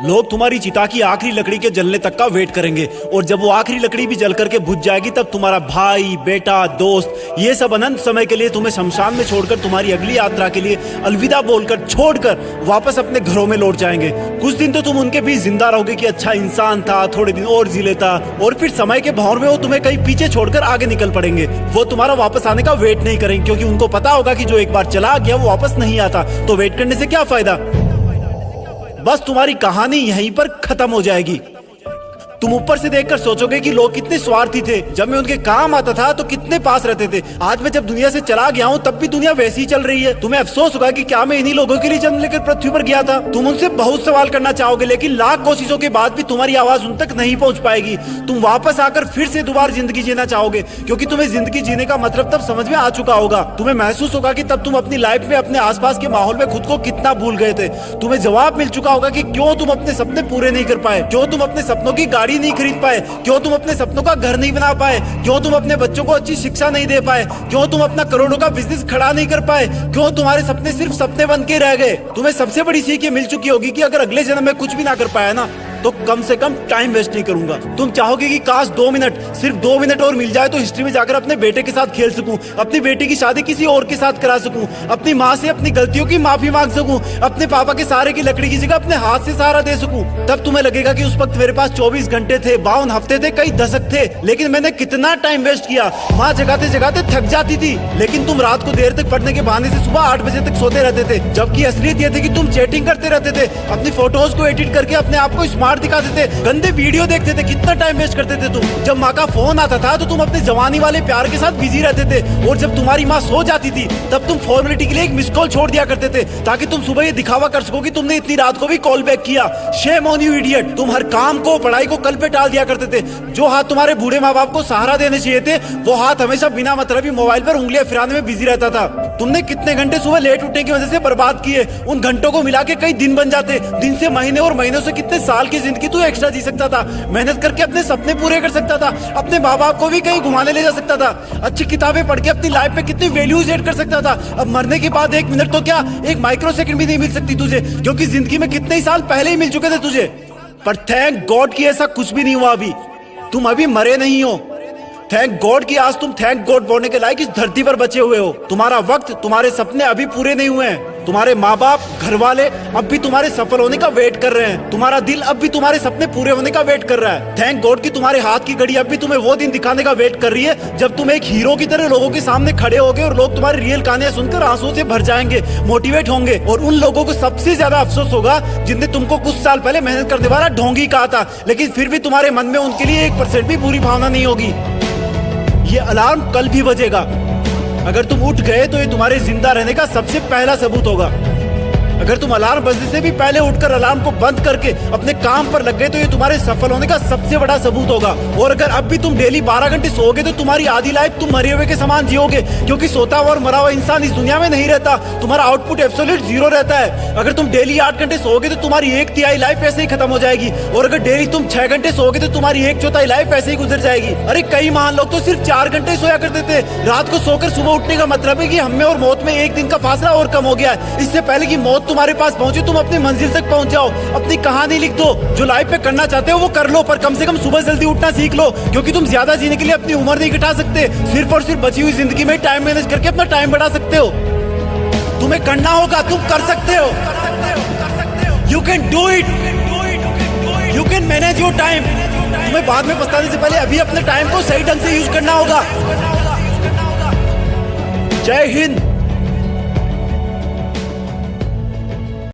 लोग तुम्हारी चिता की आखिरी लकड़ी के जलने तक का वेट करेंगे और जब वो आखिरी लकड़ी भी जल करके बुझ जाएगी तब तुम्हारा भाई, बेटा, दोस्त ये सब अनंत समय के लिए तुम्हें शमशान में छोड़कर तुम्हारी अगली यात्रा के लिए अलविदा बोलकर छोड़कर वापस अपने घरों में लौट जाएंगे। कुछ दिन तो तुम उनके बीच जिंदा रहोगे कि अच्छा इंसान था, थोड़े दिन और जी लेता, और फिर समय के भंवर में वो तुम्हें कहीं पीछे छोड़कर आगे निकल पड़ेंगे। वो तुम्हारा वापस आने का वेट नहीं करेंगे क्योंकि उनको पता होगा कि जो एक बार चला गया वो वापस नहीं आता, तो वेट करने से क्या फायदा। बस तुम्हारी कहानी यहीं पर खत्म हो जाएगी। तुम ऊपर से देखकर सोचोगे कि लोग कितने स्वार्थी थे, जब मैं उनके काम आता था तो कितने पास रहते थे। आज मैं जब दुनिया से चला गया हूँ तब भी दुनिया वैसी ही चल रही है। तुम्हें अफसोस होगा कि क्या मैं इन्हीं लोगों के लिए जन्म लेकर पृथ्वी पर गया था। तुम उनसे बहुत सवाल करना चाहोगे लेकिन लाख कोशिशों के बाद भी तुम्हारी आवाज उन तक नहीं पहुंच पाएगी। तुम वापस आकर फिर से दोबारा जिंदगी जीना चाहोगे क्योंकि तुम्हें जिंदगी जीने का मतलब तब समझ में आ चुका होगा। तुम्हें महसूस होगा कि तब तुम अपनी लाइफ में अपने आसपास के माहौल में खुद को कितना भूल गए थे। तुम्हें जवाब मिल चुका होगा कि क्यों तुम अपने सपने पूरे नहीं कर पाए, क्यों तुम अपने सपनों की गाड़ी नहीं खरीद पाए, क्यों तुम अपने सपनों का घर नहीं बना पाए, क्यों तुम अपने बच्चों को अच्छी शिक्षा नहीं दे पाए, क्यों तुम अपना करोड़ों का बिजनेस खड़ा नहीं कर पाए, क्यों तुम्हारे सपने सिर्फ सपने बन के रह गए। तुम्हें सबसे बड़ी सीख ये मिल चुकी होगी कि अगर अगले जन्म में कुछ भी ना कर पाया ना तो कम से कम टाइम वेस्ट नहीं करूंगा। तुम चाहोगे कि काश 2 मिनट, सिर्फ 2 मिनट और मिल जाए तो हिस्ट्री में जाकर अपने बेटे के साथ खेल सकूं, अपनी बेटी की शादी किसी और के साथ करा सकूं, अपनी माँ से अपनी गलतियों की माफी मांग सकूं, अपने पापा के सहारे की लकड़ी की जगह अपने हाथ से सहारा दे सकूं। तब तुम्हें लगेगा कि उस वक्त मेरे पास 24 घंटे थे, 52 हफ्ते थे, कई दशक थे, लेकिन मैंने कितना टाइम वेस्ट किया। माँ जगाते जगाते थक जाती थी लेकिन तुम रात को देर तक पढ़ने के बहाने से सुबह 8 बजे तक सोते रहते थे, जबकि असलियत यह थी कि तुम चैटिंग करते रहते थे, अपनी फोटोज को एडिट करके अपने आप को स्मार्ट दिखाते थे, गंदे वीडियो देखते थे। कितना टाइम वेस्ट करते थे तुम। जब माँ का फोन आता था तो तुम अपने जवानी वाले प्यार के साथ बिजी रहते थे और जब तुम्हारी माँ सो जाती थी तब तुम फॉर्मेलिटी के लिए एक मिस कॉल छोड़ दिया करते थे ताकि तुम सुबह ये दिखावा कर सको कि तुमने इतनी रात को भी कॉल बैक किया। Shame on you idiot. तुम हर काम को, पढ़ाई को कल पे टाल दिया करते थे। जो हाथ तुम्हारे बूढ़े माँ बाप को सहारा देने चाहिए थे वो हाथ हमेशा बिना मतलब ही मोबाइल पर उंगलियां फिराने में बिजी रहता था। तुमने कितने घंटे सुबह लेट उठने की वजह से बर्बाद किए। उन घंटों को मिला के कई दिन बन जाते। दिन से महीने और महीनों से कितने साल की जिंदगी तू एक्स्ट्रा जी सकता था। मेहनत करके अपने सपने पूरे कर सकता था, अपने माँ बाप को भी कहीं घुमाने ले जा सकता था, अच्छी किताबें पढ़ के अपनी लाइफ में कितनी वैल्यूज ऐड कर सकता था। अब मरने के बाद 1 मिनट तो क्या, 1 माइक्रो सेकंड भी नहीं मिल सकती तुझे क्योंकि जिंदगी में कितने ही साल पहले ही मिल चुके थे तुझे। पर थैंक गॉड कि ऐसा कुछ भी नहीं हुआ। अभी तुम अभी मरे नहीं हो। थैंक गॉड कि आज तुम थैंक गॉड बोलने के लायक इस धरती पर बचे हुए हो। तुम्हारा वक्त, तुम्हारे सपने अभी पूरे नहीं हुए हैं। तुम्हारे माँ बाप, घर वाले अब भी तुम्हारे सफल होने का वेट कर रहे हैं। तुम्हारा दिल अब भी तुम्हारे सपने पूरे होने का वेट कर रहा है। थैंक गॉड कि तुम्हारे हाथ की घड़ी अब भी तुम्हें वो दिन दिखाने का वेट कर रही है जब तुम एक हीरो की तरह लोगों के सामने खड़े होगे और लोग तुम्हारी रियल कहानियां सुनकर आंसुओं से भर जाएंगे, मोटिवेट होंगे। और उन लोगों को सबसे ज्यादा अफसोस होगा जिनने तुमको कुछ साल पहले मेहनत करने वाला ढोंगी कहा था, लेकिन फिर भी तुम्हारे मन में उनके लिए 1% भी बुरी भावना नहीं होगी। ये अलार्म कल भी बजेगा। अगर तुम उठ गए तो ये तुम्हारे जिंदा रहने का सबसे पहला सबूत होगा। अगर तुम अलार्म बजने से भी पहले उठकर अलार्म को बंद करके अपने काम पर लग गए तो ये तुम्हारे सफल होने का सबसे बड़ा सबूत होगा। और अगर अब भी तुम डेली 12 घंटे सोओगे तो तुम्हारी आधी लाइफ तुम मरे हुए के समान जियोगे क्योंकि सोता हुआ और मरा हुआ इंसान इस दुनिया में नहीं रहता। तुम्हारा आउटपुट एब्सोल्यूट 0 रहता है। अगर तुम डेली 8 घंटे सोओगे तो तुम्हारी 1/3 लाइफ ऐसे ही खत्म हो जाएगी और अगर डेली तुम 6 घंटे सोओगे तो तुम्हारी 1/4 लाइफ ऐसे ही गुजर जाएगी। अरे कई महान लोग तो सिर्फ 4 घंटे सोया करते थे। रात को सोकर सुबह उठने का मतलब है कि हमें और मौत में 1 दिन का फासला और कम हो गया है। इससे पहले कि मौत तुम्हारे पास पहुंचे तुम अपनी मंजिल तक पहुंच जाओ। अपनी कहानी लिख दो, जो लाइफ में करना चाहते हो वो कर लो, पर कम से कम सुबह जल्दी उठना सीख लो क्योंकि तुम ज्यादा जीने के लिए अपनी उम्र नहीं घटा सकते। सिर्फ और सिर्फ बची हुई जिंदगी में टाइम मैनेज करके अपना टाइम बढ़ा सकते हो। तुम्हें करना होगा, तुम कर सकते हो। You can do it, you can manage your time. तुम्हें बाद में पछताने से पहले अभी अपने टाइम को सही ढंग से यूज करना होगा। जय हिंद।